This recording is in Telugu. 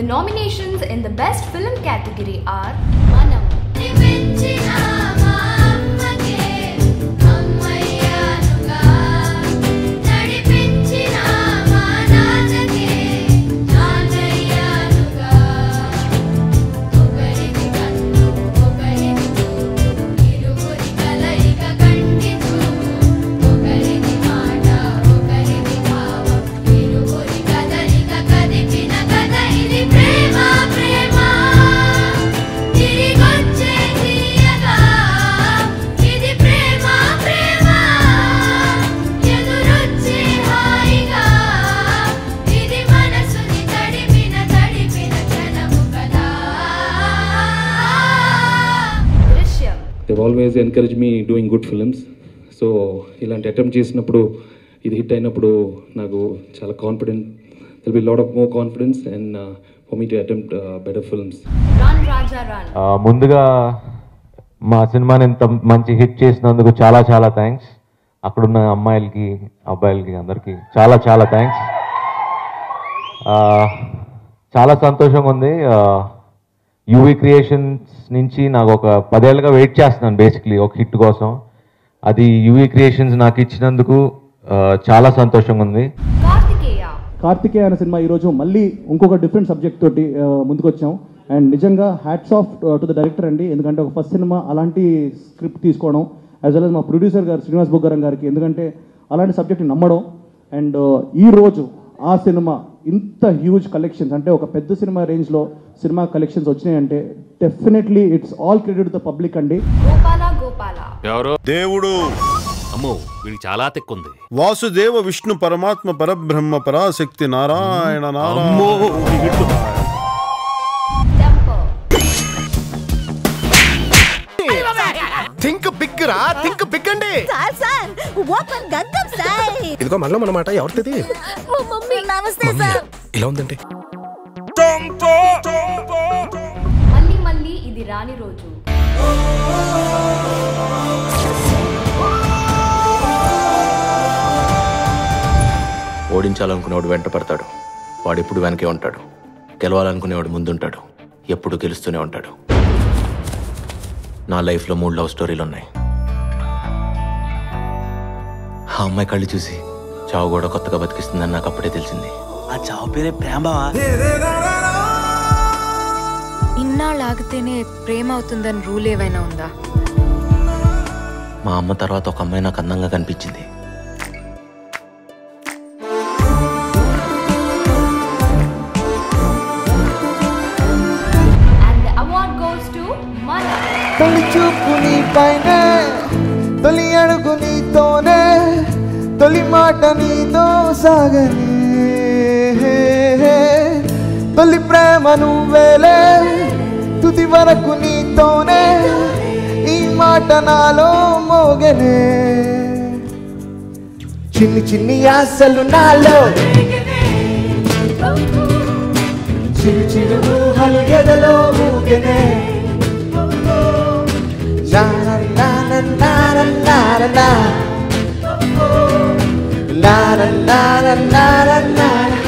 The nominations in the Best Film category are Manam, They've always encouraged me doing good films. So ఇలాంటి అటెంప్ట్ చేసినప్పుడు ఇది హిట్ అయినప్పుడు నాకు చాలా confident, there will be a lot of more confidence and for me to attempt better films. Run Raja Run. ముందుగా మా సినిమాని ఇంత మంచి హిట్ చేసినందుకు చాలా చాలా థ్యాంక్స్. అక్కడున్న అమ్మాయిలకి అబ్బాయిలకి అందరికీ చాలా చాలా థ్యాంక్స్. చాలా సంతోషంగా ఉంది. యూవీ క్రియేషన్స్ నుంచి నాకు ఒక 10 ఏళ్ళుగా వెయిట్ చేస్తున్నాను బేసిక్లీ ఒక హిట్ కోసం. అది యూవీ క్రియేషన్స్ నాకు ఇచ్చినందుకు చాలా సంతోషంగా ఉంది. కార్తికేయ అనే సినిమా ఈరోజు మళ్ళీ ఇంకొక డిఫరెంట్ సబ్జెక్ట్ తోటి ముందుకు వచ్చాం. అండ్ నిజంగా hats off to the director అండి, ఎందుకంటే ఒక ఫస్ట్ సినిమా అలాంటి స్క్రిప్ట్ తీసుకోవడం, యాజ్ వెల్ as మా ప్రొడ్యూసర్ గారు శ్రీనివాస్ బొగ్గారం గారికి, ఎందుకంటే అలాంటి సబ్జెక్ట్ని నమ్మడం. అండ్ ఈరోజు ఆ సినిమా ఇంత హ్యూజ్ కలెక్షన్స్, అంటే ఒక పెద్ద సినిమా రేంజ్లో సినిమా కలెక్షన్స్ వచ్చినాయంటే definitely it's all credit the public అండి. ఎవరు దేవుడు? అమ్మో వీడికి చాలా తెక్కుంది. వాసుదేవ విష్ణు పరమాత్మ పరబ్రహ్మ పరాశక్తి నారాయణ నారాయణ. థింక్ బిగ్ రా, థింక్ బిగ్ అండి. Sir open Gangam sir. ఇదిగో మళ్ళీ మన మాట ఎవరిది? మా మమ్మీ. నమస్తే సార్. ఇలా ఉందండి. మళ్ళీ మళ్ళీ ఇది రాని రోజు. ఓడించాలనుకునేవాడు వెంట పడతాడు, వాడు ఎప్పుడు వెనకే ఉంటాడు. గెలవాలనుకునేవాడు ముందుంటాడు, ఎప్పుడు గెలుస్తూనే ఉంటాడు. నా లైఫ్లో 3 లవ్ స్టోరీలు ఉన్నాయి. ఆ అమ్మాయి కళ్ళు చూసి చావు కూడా కొత్తగా బతికిస్తుందని నాకు అప్పుడే తెలిసింది. ఆ చావు పేరే ప్రేమ బావా. ఇన్నాళ్ళు ఆగితేనే ప్రేమ అవుతుందని రూల్ ఏవైనా ఉందా? మా అమ్మ తర్వాత ఒక అమ్మాయి నాకు అందంగా కనిపించింది. తొలి చూపు నీ పైనే, తొలి అడుగు నీతోనే, తొలి మాట నీతో సాగని, తొలి ప్రేమ నువ్వేలే, తుది వరకు నీతోనే, ఈ మాట నాలో మోగనే. చిన్ని చిన్ని ఆశలు నాలో, చిరు చిరు ఊహలు ఎదలో ఊగనే. La la la la la la la la la la la la la la.